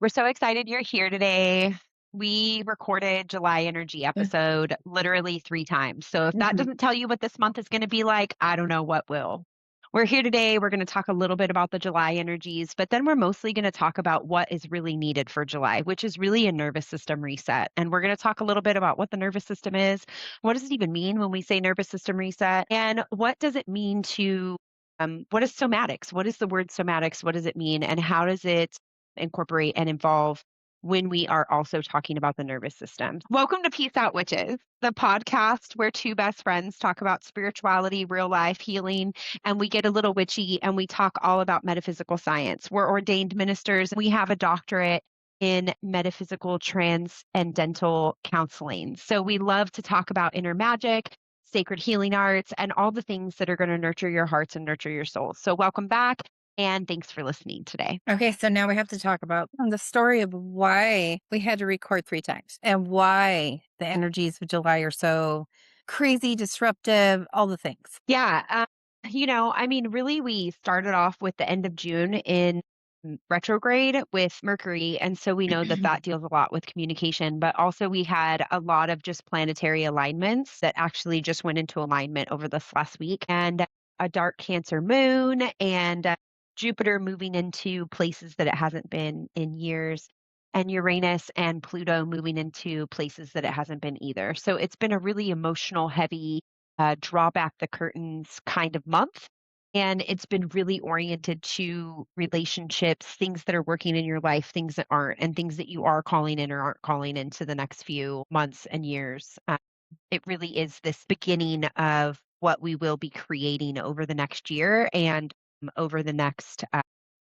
We're so excited you're here today. We recorded July energy episode literally 3 times. So if that Mhm. doesn't tell you what this month is going to be like, I don't know what will. We're here today. We're going to talk a little bit about the July energies, but then we're mostly going to talk about what is really needed for July, which is really a nervous system reset. And we're going to talk a little bit about what the nervous system is. What does it even mean when we say nervous system reset? And what does it mean what is somatics? What is the word somatics? What does it mean? And how does it incorporate and involve when we are also talking about the nervous system? Welcome to Peace Out Witches, the podcast where two best friends talk about spirituality, real life healing, and we get a little witchy and we talk all about metaphysical science. We're ordained ministers. We have a doctorate in metaphysical transcendental counseling. So we love to talk about inner magic, sacred healing arts, and all the things that are going to nurture your hearts and nurture your souls. So welcome back and thanks for listening today. Okay, so now we have to talk about the story of why we had to record 3 times and why the energies of July are so crazy, disruptive, all the things. Yeah. Really, we started off with the end of June in retrograde with Mercury. And so we know that that deals a lot with communication, but also we had a lot of just planetary alignments that actually just went into alignment over this last week. And a dark Cancer moon and Jupiter moving into places that it hasn't been in years. And Uranus and Pluto moving into places that it hasn't been either. So it's been a really emotional, heavy draw back the curtains kind of month. And it's been really oriented to relationships, things that are working in your life, things that aren't, and things that you are calling in or aren't calling into the next few months and years. It really is this beginning of what we will be creating over the next year and over the next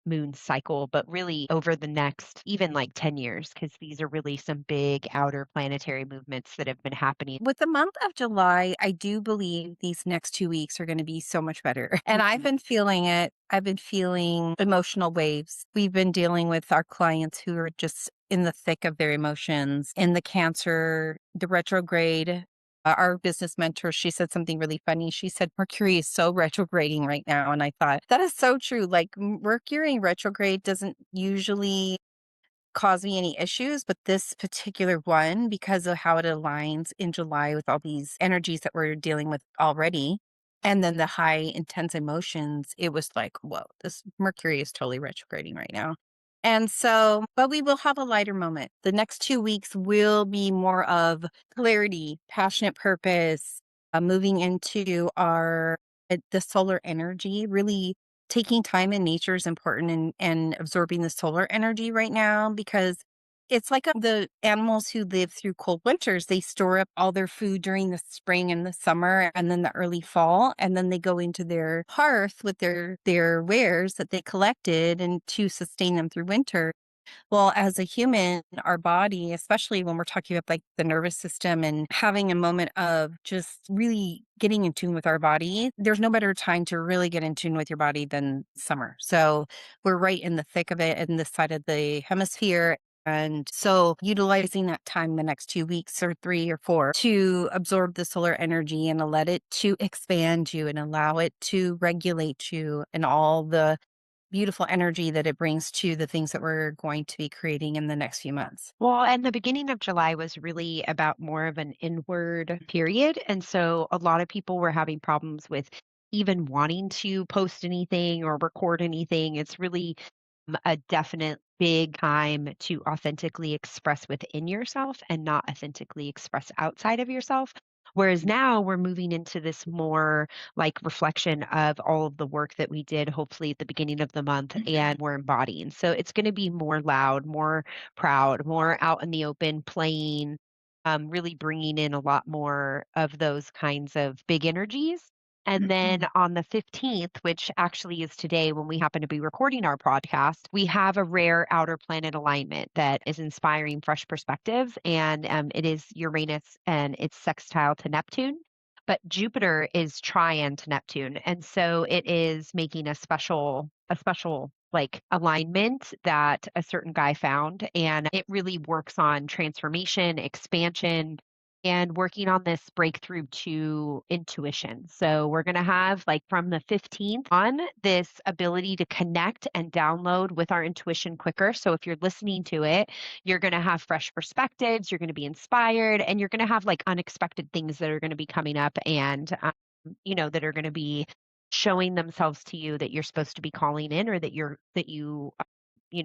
moon cycle, but really over the next even like 10 years, because these are really some big outer planetary movements that have been happening. With the month of July, I do believe these next 2 weeks are gonna be so much better, and I've Mhm. been feeling it. I've been feeling emotional waves. We've been dealing with our clients who are just in the thick of their emotions, in the Cancer, the retrograde. Our business mentor, she said something really funny. She said, "Mercury is so retrograding right now," and I thought, that is so true. Like, Mercury retrograde doesn't usually cause me any issues, but this particular one, because of how it aligns in July with all these energies that we're dealing with already, and then the high intense emotions, it was like, whoa, this Mercury is totally retrograding right now. And so, but we will have a lighter moment. The next 2 weeks will be more of clarity, passionate purpose, moving into the solar energy, really taking time in nature is important and absorbing the solar energy right now because it's like the animals who live through cold winters. They store up all their food during the spring and the summer and then the early fall, and then they go into their hearth with their wares that they collected and to sustain them through winter. Well, as a human, our body, especially when we're talking about like the nervous system and having a moment of just really getting in tune with our body, there's no better time to really get in tune with your body than summer. So we're right in the thick of it in this side of the hemisphere. And so utilizing that time the next 2 weeks or 3 or 4 to absorb the solar energy and let it to expand you and allow it to regulate you and all the beautiful energy that it brings to the things that we're going to be creating in the next few months. Well, and the beginning of July was really about more of an inward period. And so a lot of people were having problems with even wanting to post anything or record anything. It's really a definite big time to authentically express within yourself and not authentically express outside of yourself. Whereas now we're moving into this more like reflection of all of the work that we did, hopefully at the beginning of the month, and we're embodying. So it's going to be more loud, more proud, more out in the open, playing, really bringing in a lot more of those kinds of big energies. And then on the 15th, which actually is today when we happen to be recording our podcast, we have a rare outer planet alignment that is inspiring fresh perspectives. And it is Uranus and it's sextile to Neptune. But Jupiter is trine to Neptune. And so it is making a special like alignment that a certain guy found. And it really works on transformation, expansion, and working on this breakthrough to intuition. So we're going to have like from the 15th on this ability to connect and download with our intuition quicker. So if you're listening to it, you're going to have fresh perspectives, you're going to be inspired, and you're going to have like unexpected things that are going to be coming up and that are going to be showing themselves to you that you're supposed to be calling in, or that you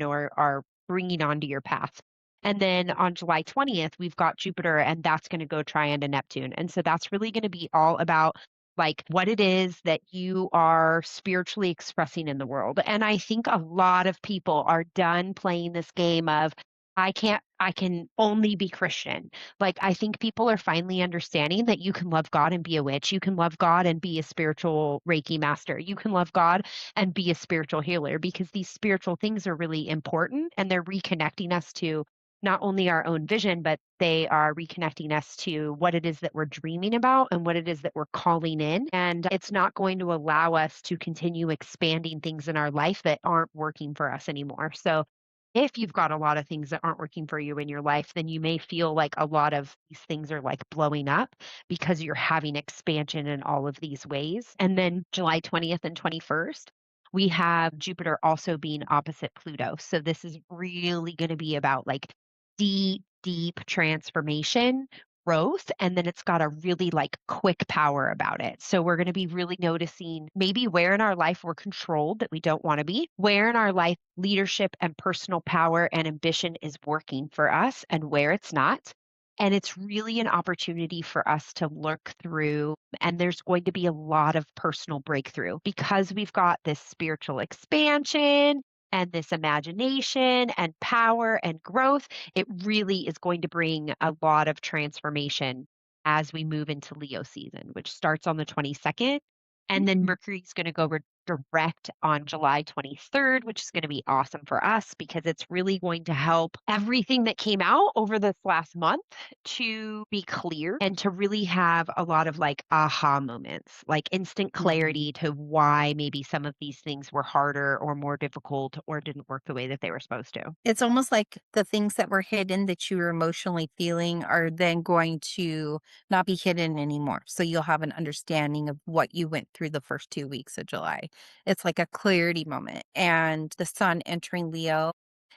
are bringing onto your path. And then on July 20th, we've got Jupiter, and that's going to go trine to Neptune. And so that's really going to be all about like what it is that you are spiritually expressing in the world. And I think a lot of people are done playing this game of, I can only be Christian. Like, I think people are finally understanding that you can love God and be a witch. You can love God and be a spiritual Reiki master. You can love God and be a spiritual healer, because these spiritual things are really important and they're reconnecting us to not only our own vision, but they are reconnecting us to what it is that we're dreaming about and what it is that we're calling in. And it's not going to allow us to continue expanding things in our life that aren't working for us anymore. So if you've got a lot of things that aren't working for you in your life, then you may feel like a lot of these things are like blowing up because you're having expansion in all of these ways. And then July 20th and 21st, we have Jupiter also being opposite Pluto. So this is really going to be about like deep, deep transformation, growth, and then it's got a really like quick power about it. So we're going to be really noticing maybe where in our life we're controlled that we don't want to be, where in our life leadership and personal power and ambition is working for us and where it's not. And it's really an opportunity for us to look through, and there's going to be a lot of personal breakthrough because we've got this spiritual expansion and this imagination and power and growth. It really is going to bring a lot of transformation as we move into Leo season, which starts on the 22nd. And then Mercury's going to go direct on July 23rd, which is going to be awesome for us because it's really going to help everything that came out over this last month to be clear and to really have a lot of like aha moments, like instant clarity to why maybe some of these things were harder or more difficult or didn't work the way that they were supposed to. It's almost like the things that were hidden that you were emotionally feeling are then going to not be hidden anymore. So you'll have an understanding of what you went through the first 2 weeks of July. It's like a clarity moment. And the sun entering Leo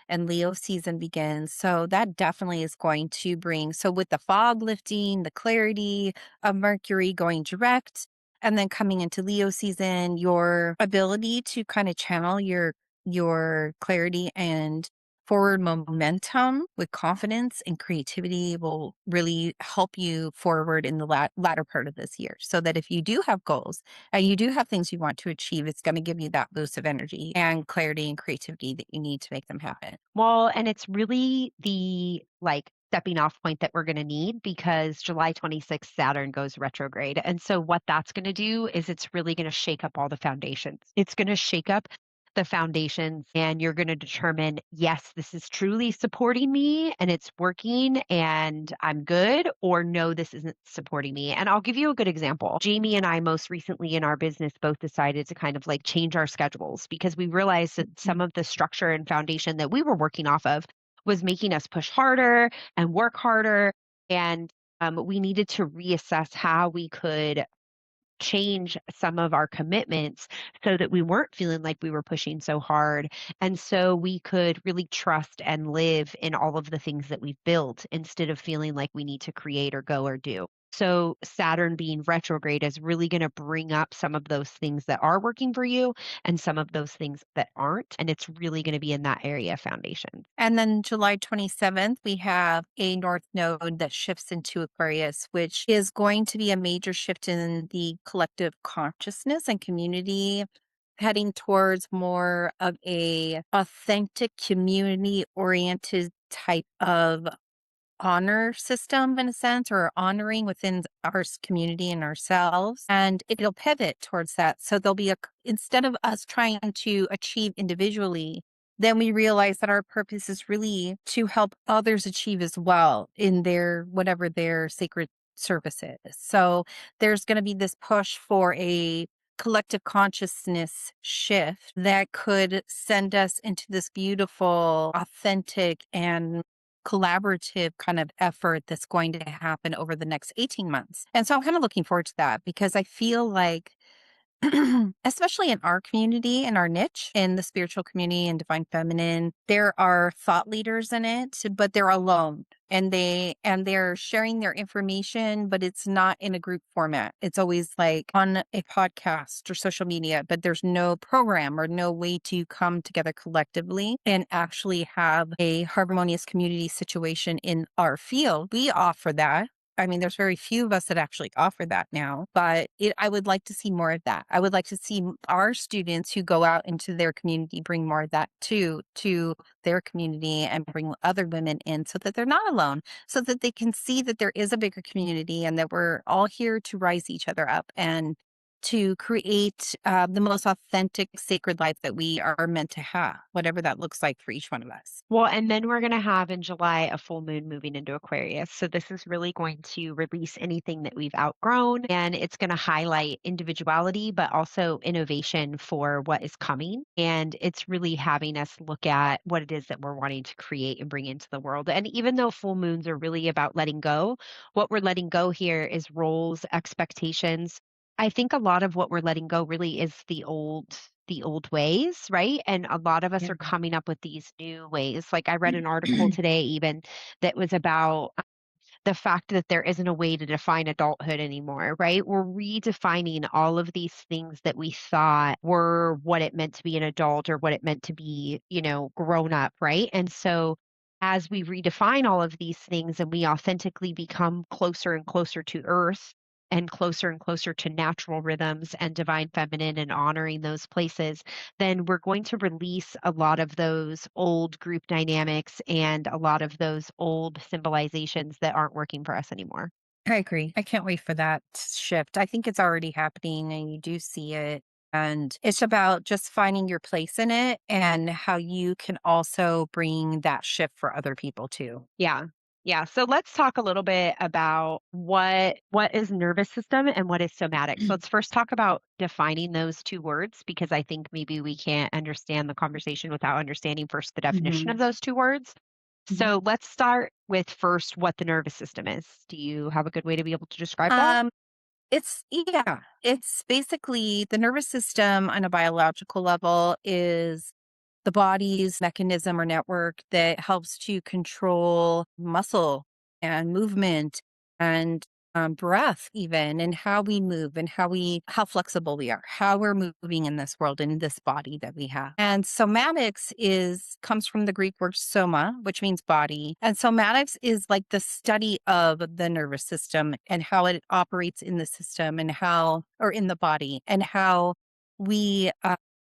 and Leo season begins. So that definitely is going to bring, so with the fog lifting, the clarity of Mercury going direct, and then coming into Leo season, your ability to kind of channel your clarity and forward momentum with confidence and creativity will really help you forward in the latter part of this year. So that if you do have goals and you do have things you want to achieve, it's going to give you that boost of energy and clarity and creativity that you need to make them happen. Well, and it's really the like stepping off point that we're going to need because July 26th, Saturn goes retrograde. And so, what that's going to do is it's really going to shake up all the foundations. It's going to shake up the foundations, and you're going to determine, yes, this is truly supporting me and it's working and I'm good, or no, this isn't supporting me. And I'll give you a good example. Jamie and I, most recently in our business, both decided to kind of like change our schedules because we realized that some of the structure and foundation that we were working off of was making us push harder and work harder. And we needed to reassess how we could change some of our commitments so that we weren't feeling like we were pushing so hard. And so we could really trust and live in all of the things that we've built instead of feeling like we need to create or go or do. So Saturn being retrograde is really going to bring up some of those things that are working for you and some of those things that aren't. And it's really going to be in that area of foundation. And then July 27th, we have a north node that shifts into Aquarius, which is going to be a major shift in the collective consciousness and community, heading towards more of a authentic community oriented type of honor system in a sense, or honoring within our community and ourselves. And it'll pivot towards that. So there'll be instead of us trying to achieve individually, then we realize that our purpose is really to help others achieve as well in their, whatever their sacred service is. So there's going to be this push for a collective consciousness shift that could send us into this beautiful, authentic, and collaborative kind of effort that's going to happen over the next 18 months. And so I'm kind of looking forward to that because I feel like especially in our community, in our niche, in the spiritual community and divine feminine, there are thought leaders in it, but they're alone and they're sharing their information, but it's not in a group format. It's always like on a podcast or social media, but there's no program or no way to come together collectively and actually have a harmonious community situation in our field. We offer that. I mean, there's very few of us that actually offer that now, but I would like to see more of that. I would like to see our students who go out into their community bring more of that too, to their community and bring other women in so that they're not alone, so that they can see that there is a bigger community and that we're all here to rise each other up and to create the most authentic, sacred life that we are meant to have, whatever that looks like for each one of us. Well, and then we're going to have in July a full moon moving into Aquarius. So this is really going to release anything that we've outgrown, and it's going to highlight individuality, but also innovation for what is coming. And it's really having us look at what it is that we're wanting to create and bring into the world. And even though full moons are really about letting go, what we're letting go here is roles, expectations. I think a lot of what we're letting go really is the old ways, right? And a lot of us Yeah. are coming up with these new ways. Like I read an article today even that was about the fact that there isn't a way to define adulthood anymore, right? We're redefining all of these things that we thought were what it meant to be an adult or what it meant to be, grown up, right? And so as we redefine all of these things and we authentically become closer and closer to earth and closer to natural rhythms and divine feminine and honoring those places, then we're going to release a lot of those old group dynamics and a lot of those old symbolizations that aren't working for us anymore. I agree. I can't wait for that shift. I think it's already happening and you do see it. And it's about just finding your place in it and how you can also bring that shift for other people too. Yeah. Yeah. So let's talk a little bit about what is nervous system and what is somatic. So let's first talk about defining those two words because I think maybe we can't understand the conversation without understanding first the definition of Mhm. those two words. Mhm. So let's start with first what the nervous system is. Do you have a good way to be able to describe that? Um, it's basically the nervous system on a biological level is the body's mechanism or network that helps to control muscle and movement and breath even and how we move and how flexible we are, how we're moving in this world and in this body that we have. And somatics is comes from the Greek word soma, which means body. And somatics is like the study of the nervous system and how it operates in the system and how or in the body and how we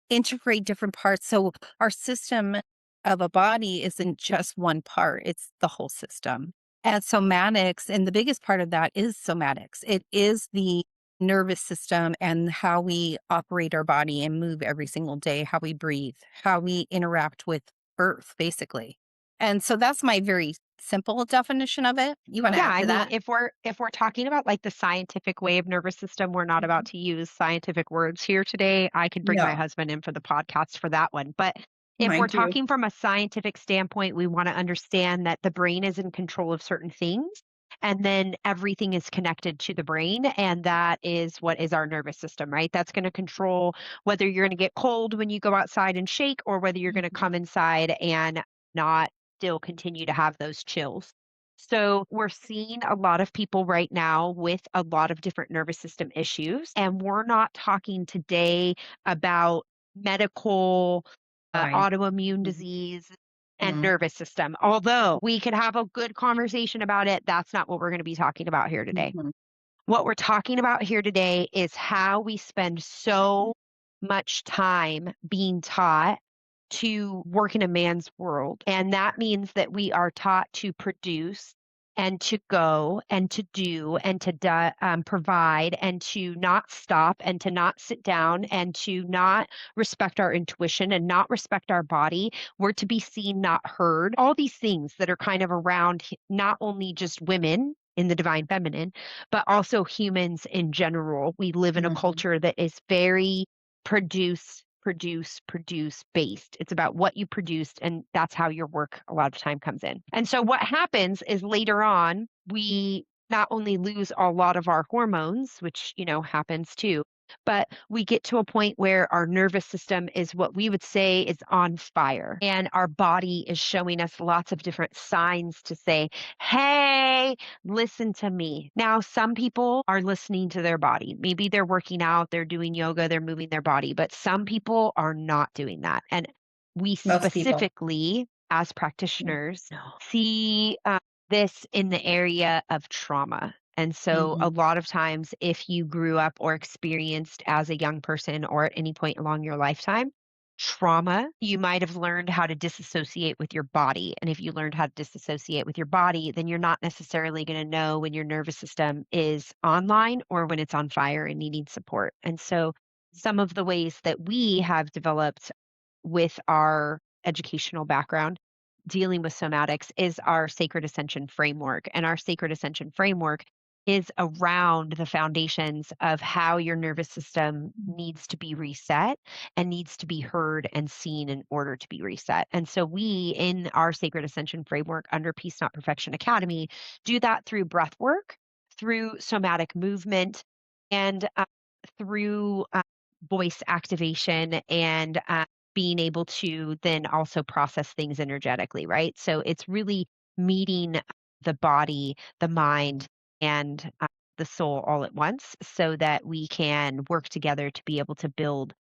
integrate different parts. So our system of a body isn't just one part, it's the whole system. And somatics, and the biggest part of that is somatics. It is the nervous system and how we operate our body and move every single day, how we breathe, how we interact with earth, basically. And so that's my very simple definition of it. You want to Yeah, add I to mean, that? if we're talking about like the scientific way of nervous system, we're not about Mhm. to use scientific words here today. I could bring my No, husband in for the podcast for that one. But if mine we're too. talking from a scientific standpoint, we want to understand that the brain is in control of certain things, and then everything is connected to the brain, and that is what is our nervous system, right? That's going to control whether you're going to get cold when you go outside and shake, or whether you're going to Mhm. come inside and not still continue to have those chills. So we're seeing a lot of people right now with a lot of different nervous system issues. And we're not talking today about medical, Right. autoimmune disease, and nervous system. Although we could have a good conversation about it, that's not what we're going to be talking about here today. Mhm. What we're talking about here today is how we spend so much time being taught to work in a man's world. And that means that we are taught to produce and to go and to do and to provide and to not stop and to not sit down and to not respect our intuition and not respect our body. We're to be seen, not heard. All these things that are kind of around not only just women in the divine feminine, but also humans in general. We live in a Mhm. culture that is very produce produce based. It's about what you produced, and that's how your work a lot of time comes in. And so what happens is later on, we not only lose a lot of our hormones, which, happens too, but we get to a point where our nervous system is what we would say is on fire. And our body is showing us lots of different signs to say, hey, listen to me. Now, some people are listening to their body. Maybe they're working out, they're doing yoga, they're moving their body, but some people are not doing that. And we Most people. specifically, as practitioners, see this in the area of trauma. And so, a Mhm. lot of times, if you grew up or experienced as a young person or at any point along your lifetime, trauma, you might have learned how to disassociate with your body. And if you learned how to disassociate with your body, then you're not necessarily going to know when your nervous system is online or when it's on fire and needing support. And so, some of the ways that we have developed with our educational background dealing with somatics is our sacred ascension framework. And our sacred ascension framework is around the foundations of how your nervous system needs to be reset and needs to be heard and seen in order to be reset. And so we in our sacred ascension framework under Peace Not Perfection Academy do that through breath work, through somatic movement, and through voice activation and being able to then also process things energetically, right? So it's really meeting the body, the mind, and the soul all at once so that we can work together to be able to build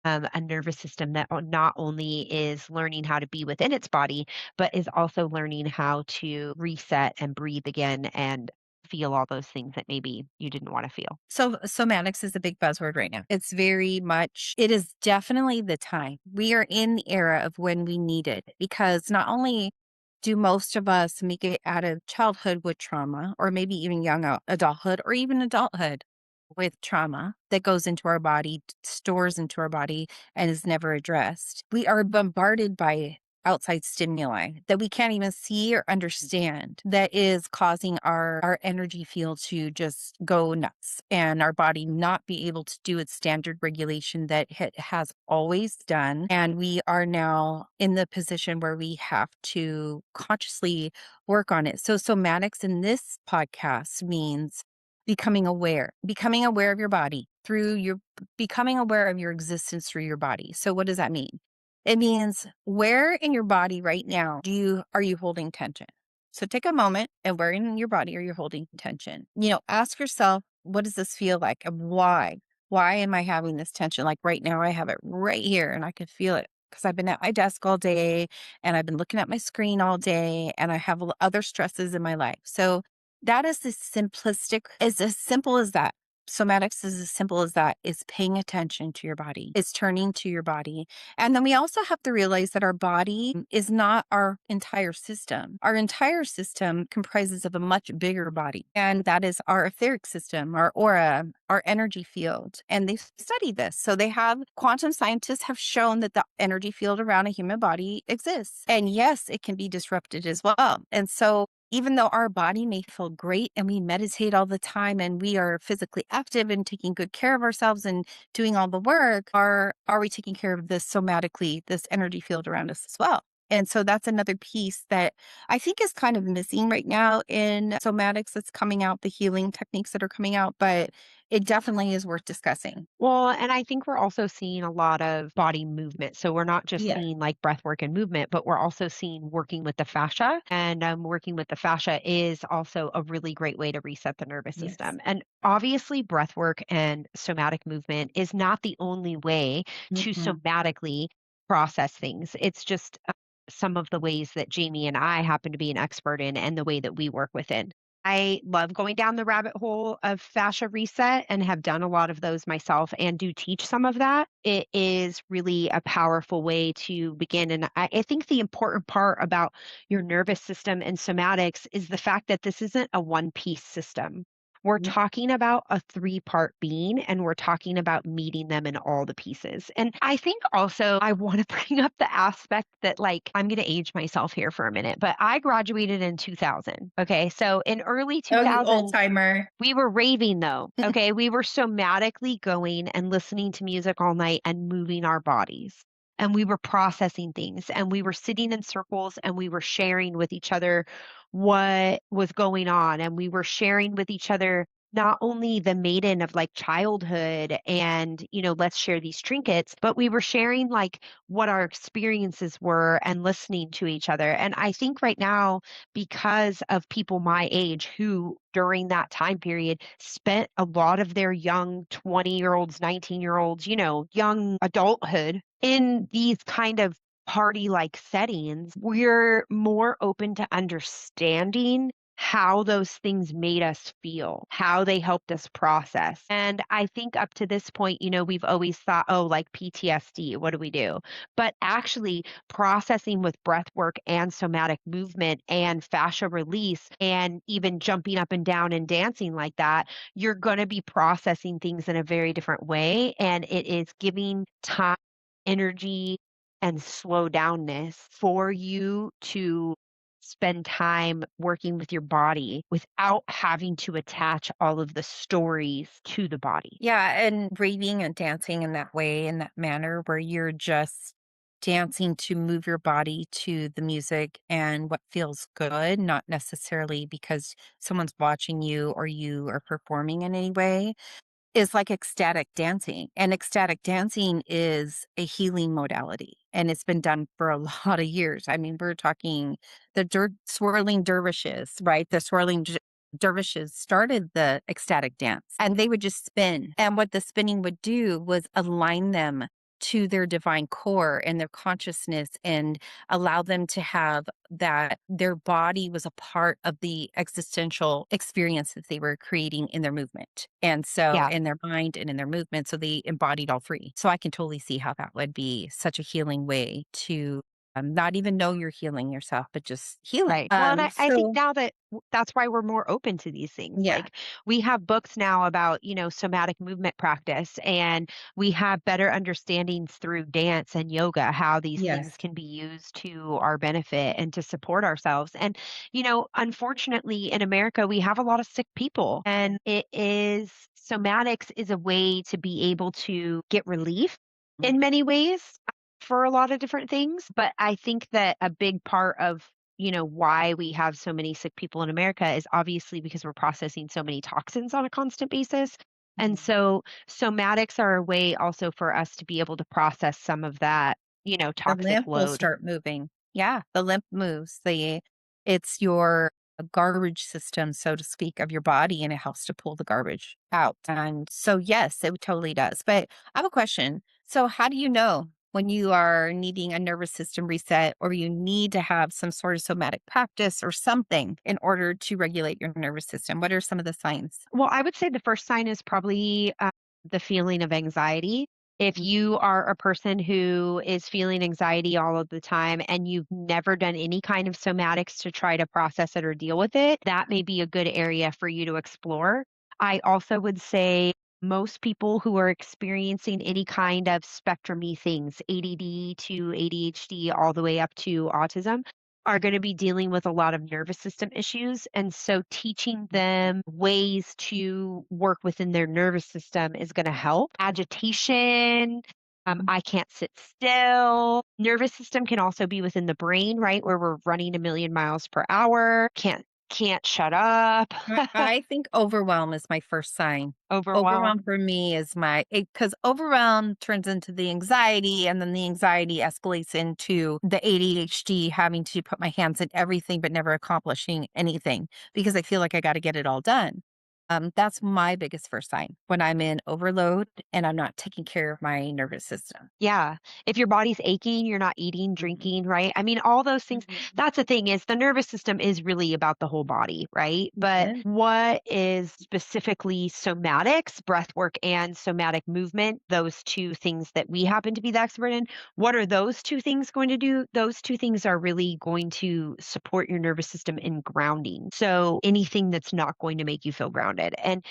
a nervous system that not only is learning how to be within its body, but is also learning how to reset and breathe again and feel all those things that maybe you didn't want to feel. So somatics is a big buzzword right now. It's very much, it is definitely the time. We are in the era of when we need it because not only do most of us make it out of childhood with trauma, or maybe even young adulthood, or even adulthood with trauma that goes into our body, stores into our body, and is never addressed. We are bombarded by outside stimuli that we can't even see or understand that is causing our energy field to just go nuts and our body not be able to do its standard regulation that it has always done. And we are now in the position where we have to consciously work on it. So somatics in this podcast means becoming aware of your body through your becoming aware of your existence through your body. So what does that mean? It means where in your body right now are you holding tension? So take a moment and where in your body are you holding tension? Ask yourself, what does this feel like and why? Why am I having this tension? Like right now, I have it right here and I can feel it because I've been at my desk all day and I've been looking at my screen all day and I have other stresses in my life. So that is is as simple as that. Somatics is as simple as that, is paying attention to your body, is turning to your body. And then we also have to realize that our body is not our entire system. Our entire system comprises of a much bigger body, and that is our etheric system, our aura, our energy field. And they've studied this. So quantum scientists have shown that the energy field around a human body exists. And yes, it can be disrupted as well. And so even though our body may feel great and we meditate all the time and we are physically active and taking good care of ourselves and doing all the work, are we taking care of this somatically, this energy field around us as well? And so that's another piece that I think is kind of missing right now in somatics that's coming out, the healing techniques that are coming out, but it definitely is worth discussing. Well, and I think we're also seeing a lot of body movement. So we're not just Yeah. seeing like breath work and movement, but we're also seeing working with the fascia. And working with the fascia is also a really great way to reset the nervous Yes. system. And obviously, breath work and somatic movement is not the only way to Mm-mm. somatically process things. It's just some of the ways that Jamie and I happen to be an expert in and the way that we work within. I love going down the rabbit hole of fascia reset and have done a lot of those myself and do teach some of that. It is really a powerful way to begin. And I think the important part about your nervous system and somatics is the fact that this isn't a one piece system. We're Mhm. talking about a three-part being, and we're talking about meeting them in all the pieces. And I think also I want to bring up the aspect that, like, I'm going to age myself here for a minute, but I graduated in 2000. Okay. So in early Oh, you old 2000s, timer. we were raving though. Okay. We were somatically going and listening to music all night and moving our bodies. And we were processing things and we were sitting in circles and we were sharing with each other what was going on. And we were sharing with each other not only the maiden of like childhood and, let's share these trinkets, but we were sharing like what our experiences were and listening to each other. And I think right now, because of people my age who during that time period spent a lot of their young 20-year-olds, 19-year-olds, young adulthood in these kind of party like settings, we're more open to understanding how those things made us feel, how they helped us process. And I think up to this point, we've always thought, oh, like PTSD, what do we do? But actually, processing with breath work and somatic movement and fascia release and even jumping up and down and dancing like that, you're going to be processing things in a very different way. And it is giving time, energy, and slow downness for you to spend time working with your body without having to attach all of the stories to the body. Yeah, and breathing and dancing in that way, in that manner where you're just dancing to move your body to the music and what feels good, not necessarily because someone's watching you or you are performing in any way, is like ecstatic dancing, and ecstatic dancing is a healing modality, and it's been done for a lot of years. I mean, we're talking the swirling dervishes, right? The swirling dervishes started the ecstatic dance, and they would just spin, and what the spinning would do was align them to their divine core and their consciousness and allow them to have that their body was a part of the existential experience that they were creating in their movement. And so Yeah. in their mind and in their movement, so they embodied all three. So I can totally see how that would be such a healing way to not even know you're healing yourself, but just healing. Right. Well, and I think now that that's why we're more open to these things. Yeah. Like we have books now about, somatic movement practice, and we have better understandings through dance and yoga, how these things Yes. can be used to our benefit and to support ourselves. And, unfortunately in America, we have a lot of sick people, and somatics is a way to be able to get relief in many ways for a lot of different things. But I think that a big part of why we have so many sick people in America is obviously because we're processing so many toxins on a constant basis. And Mhm. so somatics are a way also for us to be able to process some of that, The toxic lymph will load. start moving. Yeah, the lymph moves. It's your garbage system, so to speak, of your body, and it helps to pull the garbage out. And so, yes, it totally does. But I have a question. So, how do you know when you are needing a nervous system reset or you need to have some sort of somatic practice or something in order to regulate your nervous system? What are some of the signs? Well, I would say the first sign is probably the feeling of anxiety. If Mhm. you are a person who is feeling anxiety all of the time and you've never done any kind of somatics to try to process it or deal with it, that may be a good area for you to explore. I also would say most people who are experiencing any kind of spectrumy things, ADD to ADHD, all the way up to autism, are going to be dealing with a lot of nervous system issues. And so teaching them ways to work within their nervous system is going to help. Agitation, I can't sit still. Nervous system can also be within the brain, right? Where we're running a million miles per hour. Can't shut up. I think overwhelm is my first sign. Overwhelm Overwhelm. for me is because overwhelm turns into the anxiety, and then the anxiety escalates into the ADHD, having to put my hands in everything but never accomplishing anything because I feel like I got to get it all done. That's my biggest first sign when I'm in overload and I'm not taking care of my nervous system. Yeah. If your body's aching, you're not eating, Mhm. drinking, right? I mean, all those things. Mhm. That's the thing is the nervous system is really about the whole body, right? But Yeah. what is specifically somatics, breath work and somatic movement, those two things that we happen to be the expert in, what are those two things going to do? Those two things are really going to support your nervous system in grounding. So anything that's not going to make you feel grounded. overloaded. And,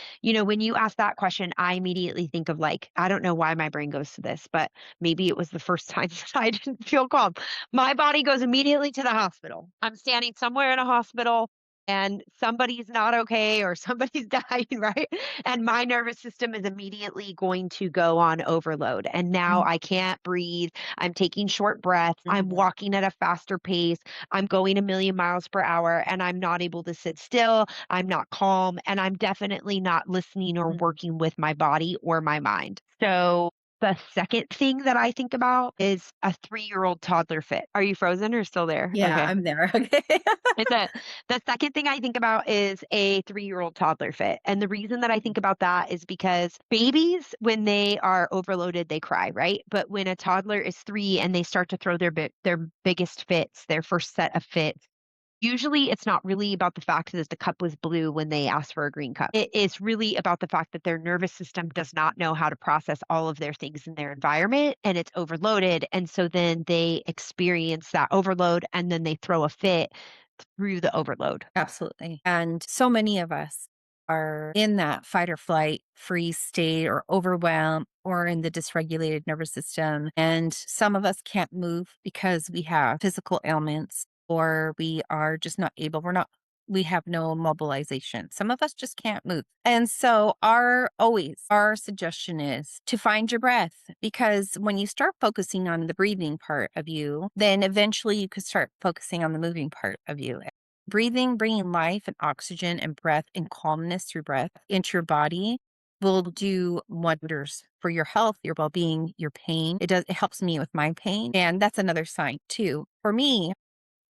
when you ask that question, I immediately think of like, I don't know why my brain goes to this, but maybe it was the first time that I didn't feel calm. My body goes immediately to the hospital. I'm standing somewhere in a hospital and somebody's not okay or somebody's dying, right? And my nervous system is immediately going to go on overload. And now Mhm, I can't breathe. I'm taking short breaths. I'm mhm, walking at a faster pace. I'm going a million miles per hour and I'm not able to sit still. I'm not calm. And I'm definitely not listening or mhm. working with my body or my mind. So, the second thing that I think about is a 3-year-old toddler fit. Are you frozen or still there? Yeah, Okay. I'm there. Okay. It's a The second thing I think about is a 3-year-old toddler fit, and the reason that I think about that is because babies, when they are overloaded, they cry, right? But when a toddler is 3 and they start to throw their biggest fits, their first set of fits, usually it's not really about the fact that the cup was blue when they asked for a green cup. It is really about the fact that their nervous system does not know how to process all of their things in their environment and it's overloaded, and so then they experience that overload and then they throw a fit through the overload. Absolutely. And so many of us are in that fight or flight freeze state or overwhelm or in the dysregulated nervous system. And some of us can't move because we have physical ailments or we are just not able, we have no mobilization. Some of us just can't move. And so our suggestion is to find your breath because when you start focusing on the breathing part of you, then eventually you could start focusing on the moving part of you. Breathing, bringing life and oxygen and breath and calmness through breath into your body will do wonders for your health, your well-being, your pain. It helps me with my pain. And that's another sign too. For me,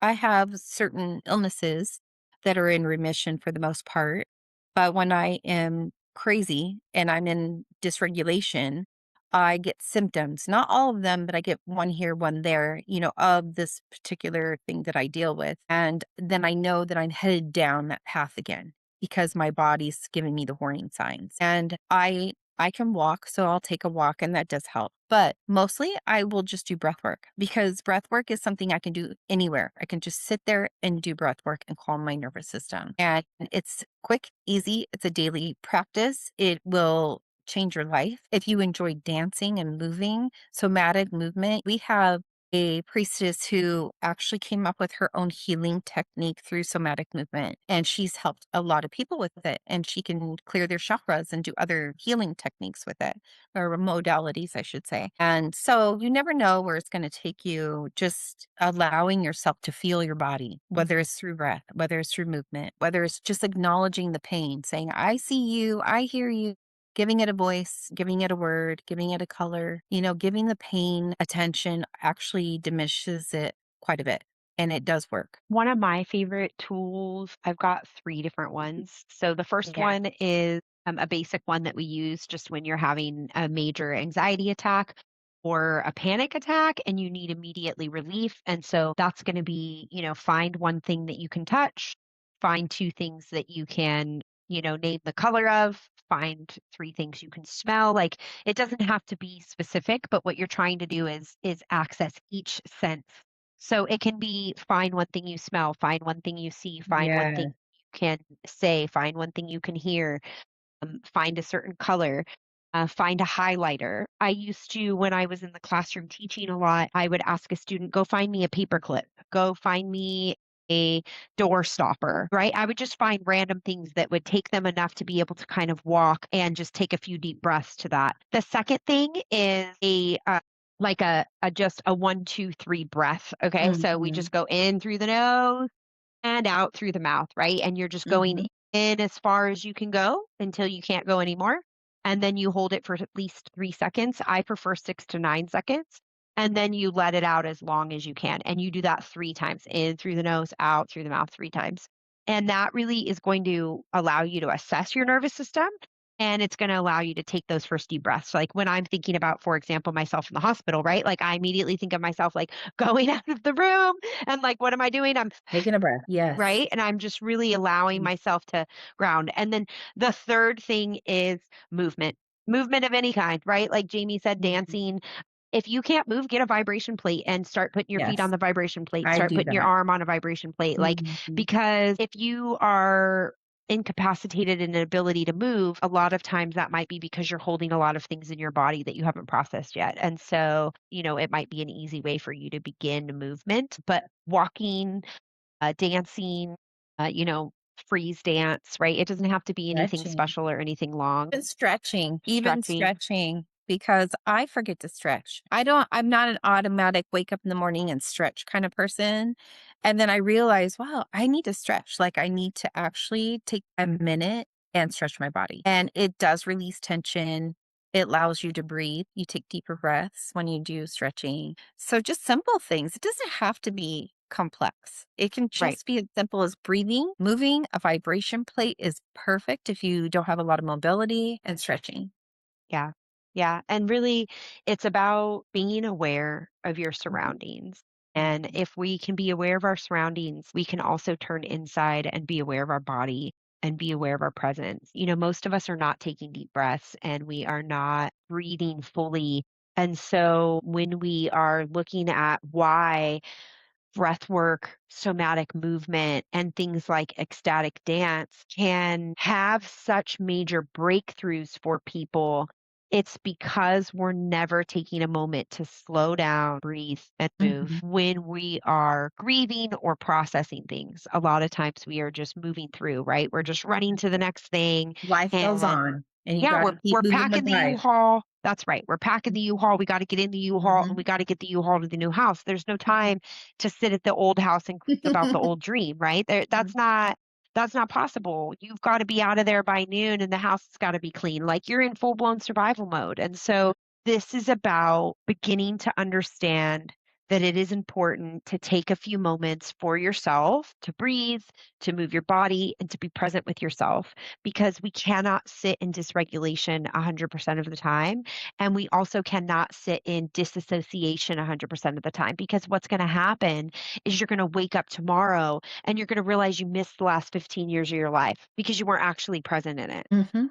I have certain illnesses that are in remission for the most part, but when I am crazy and I'm in dysregulation, I get symptoms, not all of them, but I get one here, one there, of this particular thing that I deal with. And then I know that I'm headed down that path again because my body's giving me the warning signs. And I can walk, so I'll take a walk and that does help. But mostly I will just do breath work because breath work is something I can do anywhere. I can just sit there and do breath work and calm my nervous system. And it's quick, easy. It's a daily practice. It will change your life. If you enjoy dancing and moving, somatic movement, we have a priestess who actually came up with her own healing technique through somatic movement. And she's helped a lot of people with it. And she can clear their chakras and do other healing techniques with it, or modalities, I should say. And so you never know where it's going to take you, just allowing yourself to feel your body, whether it's through breath, whether it's through movement, whether it's just acknowledging the pain, saying, I see you, I hear you, giving it a voice, giving it a word, giving it a color, giving the pain attention actually diminishes it quite a bit. And it does work. One of my favorite tools, I've got 3 different ones. So the first Yeah. one is, a basic one that we use just when you're having a major anxiety attack or a panic attack and you need immediately relief. And so that's gonna be, find one thing that you can touch, find 2 things that you can, name the color of, find 3 things you can smell. Like, it doesn't have to be specific, but what you're trying to do is access each sense, so it can be find one thing you smell, find one thing you see, find one thing Yeah. you can say, find one thing you can hear, find a certain color, find a highlighter. I used to, when I was in the classroom teaching a lot, I would ask a student, go find me a paperclip, go find me a door stopper, right? I would just find random things that would take them enough to be able to kind of walk and just take a few deep breaths to that. The second thing is like a just a 1, 2, 3 breath. Okay. So we Mhm. just go in through the nose and out through the mouth, right? And you're just going Mhm. in as far as you can go until you can't go anymore. And then you hold it for at least 3 seconds. I prefer 6 to 9 seconds. And then you let it out as long as you can. And you do that 3 times in through the nose, out through the mouth 3 times. And that really is going to allow you to assess your nervous system. And it's going to allow you to take those first deep breaths. Like when I'm thinking about, for example, myself in the hospital, right? Like I immediately think of myself like going out of the room and like, what am I doing? I'm Taking a breath. Yes. right? And I'm just really allowing myself to ground. And then the third thing is movement, movement of any kind, right? Like Jamie said, Mhm. dancing. If you can't move, get a vibration plate and start putting your feet on Yes. the vibration plate, I start do putting your that. arm on a vibration plate. Like, Mhm. because if you are incapacitated in an ability to move, a lot of times that might be because you're holding a lot of things in your body that you haven't processed yet. And so, it might be an easy way for you to begin movement, but walking, dancing, uh, you know, freeze dance, right? It doesn't have to be anything Stretching. special or anything long. Even Stretching. stretching, because I forget to stretch. I'm not an automatic wake up in the morning and stretch kind of person. And then I realize, wow, I need to stretch. Like I need to actually take a minute and stretch my body. And it does release tension. It allows you to breathe. You take deeper breaths when you do stretching. So just simple things. It doesn't have to be complex. It can Right. just be as simple as breathing, moving. A vibration plate is perfect if you don't have a lot of mobility, and stretching. Yeah. Yeah. And really, it's about being aware of your Mhm, surroundings. And mhm, if we can be aware of our surroundings, we can also turn inside and be aware of our body and be aware of our presence. Most of us are not taking deep breaths and we are not breathing fully. And so when we are looking at why breath work, somatic movement, and things like ecstatic dance can have such major breakthroughs for people, it's because we're never taking a moment to slow down, breathe, and move mhm. when we are grieving or processing things. A lot of times we are just moving through, right? We're just running to the next thing. Life goes And on, and you yeah, we're gotta keep we're moving packing with the life. U-Haul. That's right. We're packing the U-Haul. We got to get in the U-Haul and we Mhm. got to get the U-Haul to the new house. There's no time to sit at the old house and think about the old dream, right? That's not possible. You've got to be out of there by noon and the house has got to be clean. Like you're in full-blown survival mode. And so this is about beginning to understand that it is important to take a few moments for yourself to breathe, to move your body, and to be present with yourself because we cannot sit in dysregulation 100% of the time. And we also cannot sit in disassociation 100% of the time because what's going to happen is you're going to wake up tomorrow and you're going to realize you missed the last 15 years of your life because you weren't actually present in it. Mhm.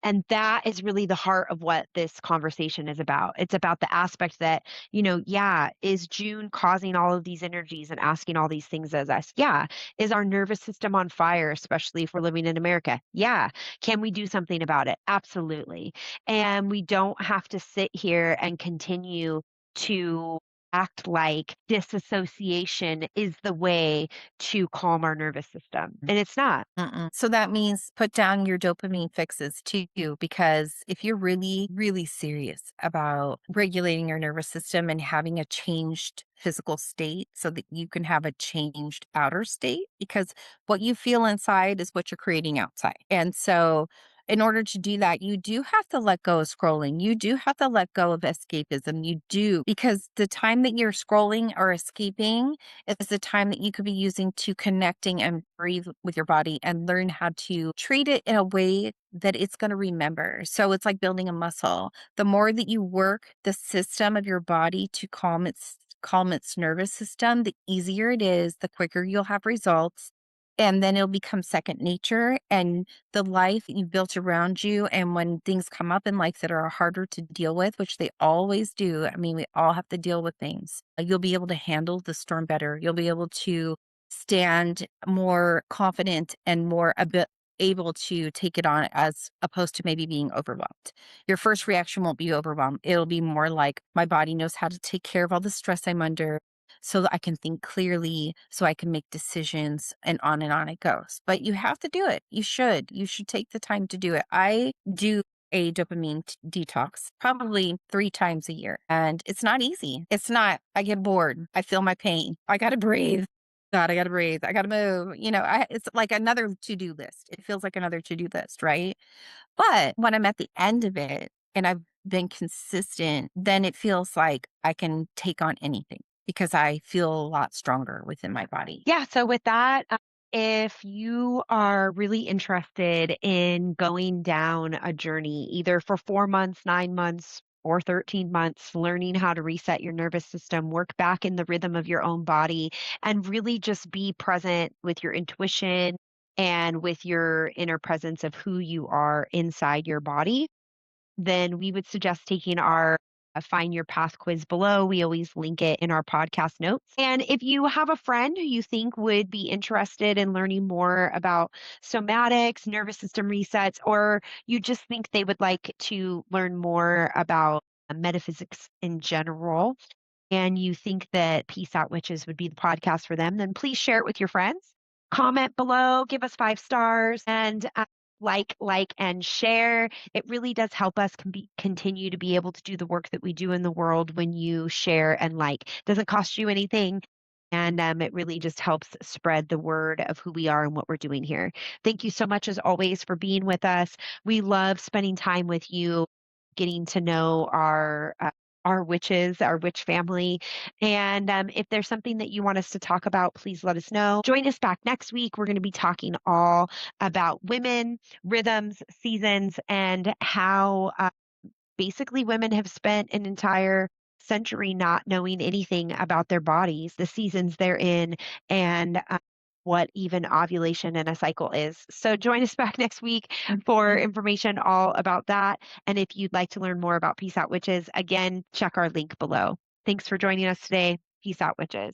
And that is really the heart of what this conversation is about. It's about the aspect that, yeah, is June causing all of these energies and asking all these things as us? Yeah. Is our nervous system on fire, especially if we're living in America? Yeah. Can we do something about it? Absolutely. And we don't have to sit here and continue to act like disassociation is the way to calm our nervous system. And it's not. Mm-mm. So that means put down your dopamine fixes too, because if you're really, really serious about regulating your nervous system and having a changed physical state so that you can have a changed outer state, because what you feel inside is what you're creating outside. And so, in order to do that, you do have to let go of scrolling. You do have to let go of escapism. You do, because the time that you're scrolling or escaping is the time that you could be using to connecting and breathe with your body and learn how to treat it in a way that it's going to remember. So it's like building a muscle. The more that you work the system of your body to calm its nervous system, the easier it is, the quicker you'll have results. And then it'll become second nature, and the life that you've built around you. And when things come up in life that are harder to deal with, which they always do, I mean, we all have to deal with things, you'll be able to handle the storm better. You'll be able to stand more confident and more a bit able to take it on as opposed to maybe being overwhelmed. Your first reaction won't be overwhelmed. It'll be more like my body knows how to take care of all the stress I'm under so that I can think clearly, so I can make decisions, and on it goes. But you have to do it. You should. You should take the time to do it. I do a dopamine detox probably 3 times a year, and it's not easy. It's not. I get bored. I feel my pain. I got to breathe. God, I got to breathe. I got to move. It's like another to do list. It feels like another to do list, right? But when I'm at the end of it and I've been consistent, then it feels like I can take on anything because I feel a lot stronger within my body. Yeah, so with that, if you are really interested in going down a journey, either for 4 months, 9 months, or 13 months, learning how to reset your nervous system, work back in the rhythm of your own body, and really just be present with your intuition and with your inner presence of who you are inside your body, then we would suggest taking our Find Your Path quiz below. We always link it in our podcast notes. And if you have a friend who you think would be interested in learning more about somatics, nervous system resets, or you just think they would like to learn more about metaphysics in general, and you think that Peace Out Witches would be the podcast for them, then please share it with your friends. Comment below, give us 5 stars, and and share. It really does help us continue to be able to do the work that we do in the world when you share and like. It doesn't cost you anything. And it really just helps spread the word of who we are and what we're doing here. Thank you so much, as always, for being with us. We love spending time with you, getting to know our witches, our witch family. And if there's something that you want us to talk about, please let us know. Join us back next week. We're going to be talking all about women, rhythms, seasons, and how basically women have spent an entire century not knowing anything about their bodies, the seasons they're in, and what even ovulation and a cycle is. So join us back next week for information all about that. And if you'd like to learn more about Peace Out Witches, again, check our link below. Thanks for joining us today. Peace out, witches.